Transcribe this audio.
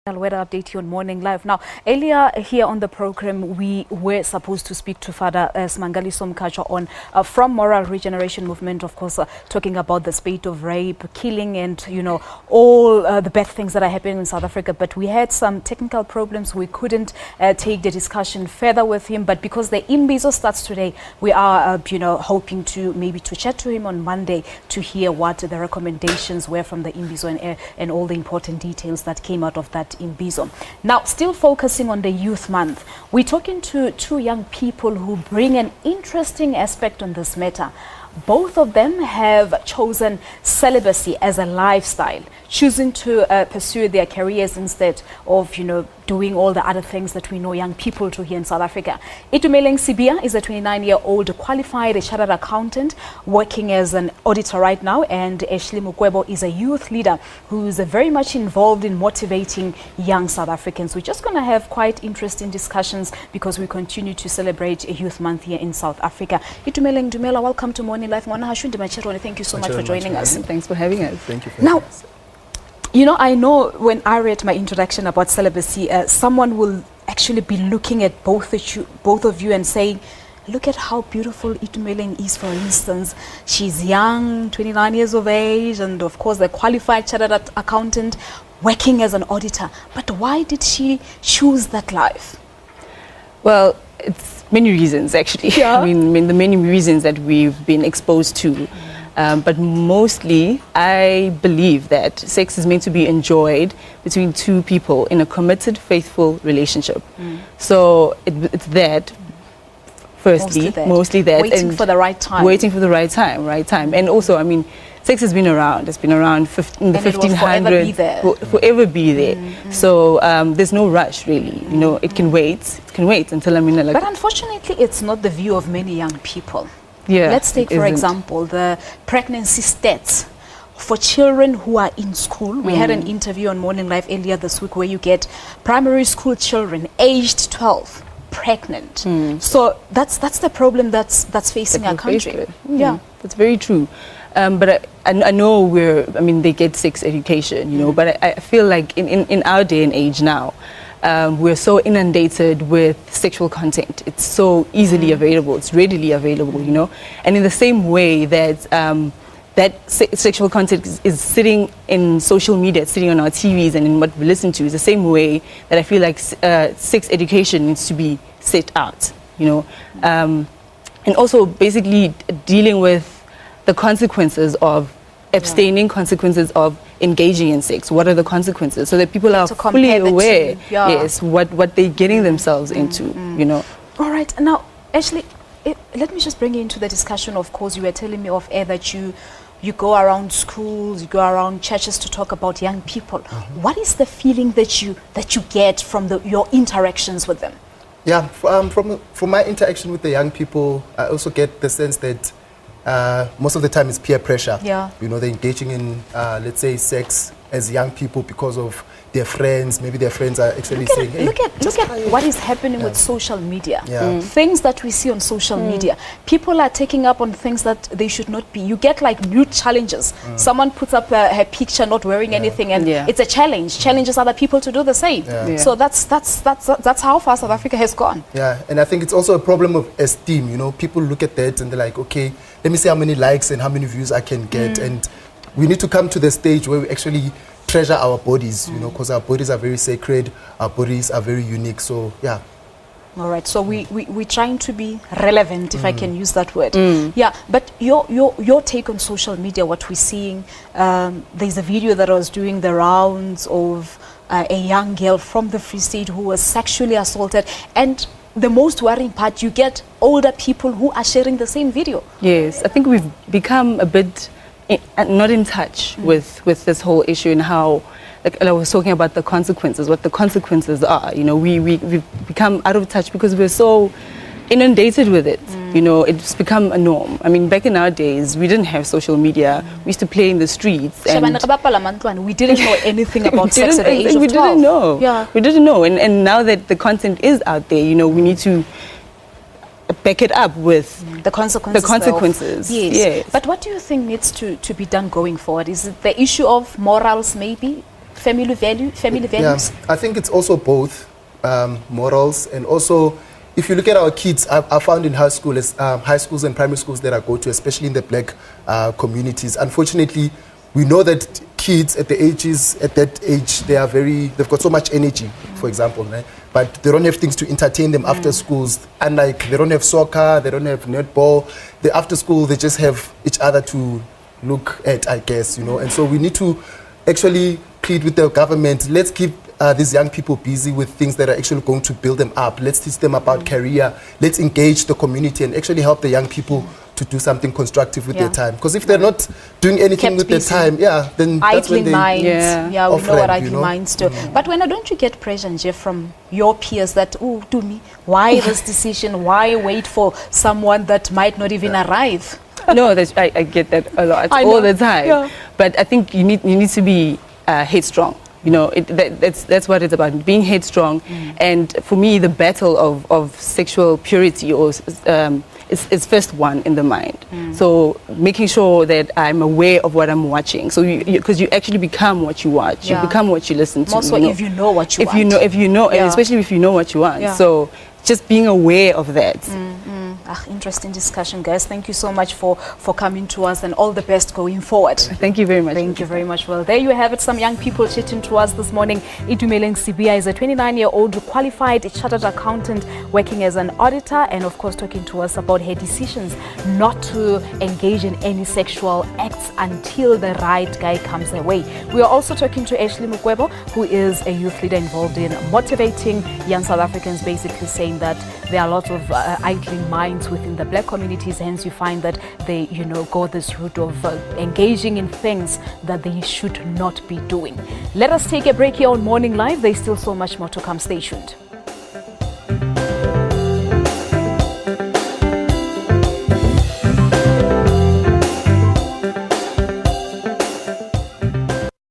Weather update here on Morning Live. Now, earlier here on the program, we were supposed to speak to Father Smangali Somkacha on from Moral Regeneration Movement, of course, talking about the spate of rape, killing, and all the bad things that are happening in South Africa. But we had some technical problems. We couldn't take the discussion further with him. But because the Imbizo starts today, we are hoping to maybe to chat to him on Monday to hear what the recommendations were from the Imbizo and all the important details that came out of that Imbizo. Now, still focusing on the Youth Month, we're talking to two young people who bring an interesting aspect on this matter. Both of them have chosen celibacy as a lifestyle, choosing to pursue their careers instead of, doing all the other things that we know young people do here in South Africa. Itumeleng is a 29-year-old qualified chartered accountant working as an auditor right now, and Ashley Mukwebo is a youth leader who's very much involved in motivating young South Africans. We're just going to have quite interesting discussions because we continue to celebrate a Youth Month here in South Africa. Itumeleng, Dumela, welcome to Morning Live. Thank you so much for joining us. Thanks for having us. Thank you for having us. I know when I read my introduction about celibacy, someone will actually be looking at both of you and saying, look at how beautiful Itumeleng is, for instance. She's young, 29 years of age, and of course the qualified chartered accountant working as an auditor. But why did she choose that life? Well, it's many reasons, actually. Yeah. I mean, the many reasons that we've been exposed to. But mostly, I believe that sex is meant to be enjoyed between two people in a committed, faithful relationship. So it's that, firstly, mostly that. Waiting for the right time. Waiting for the right time. And also, I mean, sex has been around. It's been around in the 1500s. Forever be there. So there's no rush, really. It can wait. It can wait until I'm in a... But unfortunately, it's not the view of many young people. Yeah, let's take, for example, the pregnancy stats for children who are in school. We had an interview on Morning Live earlier this week where you get primary school children aged 12 pregnant. So that's the problem that's facing our country. Yeah, that's very true. But I know they get sex education, but I feel like in our day and age now, we're so inundated with sexual content. It's so easily available. It's readily available, And in the same way that sexual content is sitting in social media, it's sitting on our TVs and in what we listen to, is the same way that I feel like sex education needs to be set out, And also basically dealing with the consequences of abstaining, consequences of engaging in sex. What are the consequences? So that people are fully aware, yes, what they're getting themselves into, All right. Now, Ashley, let me just bring you into the discussion. Of course, you were telling me off air that you go around schools, you go around churches to talk about young people. What is the feeling that you get from your interactions with them? Yeah, from my interaction with the young people, I also get the sense that most of the time it's peer pressure. Yeah. They're engaging in, let's say, sex as young people because of their friends. Maybe their friends are actually saying, hey, look at what is happening with social media. Yeah. Things that we see on social media. People are taking up on things that they should not be. You get like nude challenges. Someone puts up her picture not wearing anything, and it's a challenge. Challenges other people to do the same. So that's how far South Africa has gone. Yeah, and I think it's also a problem of esteem. People look at that and they're like, okay, let me see how many likes and how many views I can get. And we need to come to the stage where we actually treasure our bodies, because our bodies are very sacred, our bodies are very unique. So yeah. All right, so we're trying to be relevant, if I can use that word. Yeah, but your take on social media, what we're seeing, there's a video that was doing the rounds of a young girl from the Free State who was sexually assaulted, and the most worrying part, you get older people who are sharing the same video. Yes, I think we've become a bit not in touch with this whole issue and how, like I was talking about the consequences, what the consequences are. We've become out of touch because we're so inundated with it. It's become a norm. I mean, back in our days, we didn't have social media. We used to play in the streets. And we didn't know anything about sex at the age of 12. We didn't know. Yeah. We didn't know. And now that the content is out there, we need to back it up with the consequences. Yes. But what do you think needs to be done going forward? Is it the issue of morals, maybe? family values? I think it's also both morals, and also if you look at our kids, I found in high schools and primary schools that I go to, especially in the black communities, unfortunately, we know that kids at that age, they've got so much energy, for example, right? But they don't have things to entertain them after schools. Unlike, they don't have soccer, they don't have netball. After school, they just have each other to look at, I guess, And so we need to actually plead with the government. Let's keep these young people busy with things that are actually going to build them up. Let's teach them about career. Let's engage the community and actually help the young people to do something constructive with their time. Because if they're not doing anything with their time, then that's when idling they minds. Yeah, we know what idling minds do. Mm. But when don't you get pressure, Nje, from your peers that, oh, do me, why this decision? Why wait for someone that might not even arrive? No, I get that a lot, all the time. Yeah. But I think you need to be headstrong. That's what it's about, being headstrong. And for me, the battle of sexual purity is first one in the mind. So making sure that I'm aware of what I'm watching. So because you actually become what you watch, you become what you listen to. Also, if you know what you want. If you know, and especially if you know what you want. So just being aware of that. Interesting discussion, guys. Thank you so much for coming to us, and all the best going forward. Thank you very much. Thank you very much. Well, there you have it. Some young people chatting to us this morning. Itumeleng is a 29-year-old qualified chartered accountant working as an auditor, and of course talking to us about her decisions not to engage in any sexual acts until the right guy comes her way. We are also talking to Ashley Mukwebo, who is a youth leader involved in motivating young South Africans, basically saying that there are lots of idling minds within the black communities, hence you find that they go this route of engaging in things that they should not be doing. Let us take a break here on Morning Live. There's still so much more to come. Stay tuned.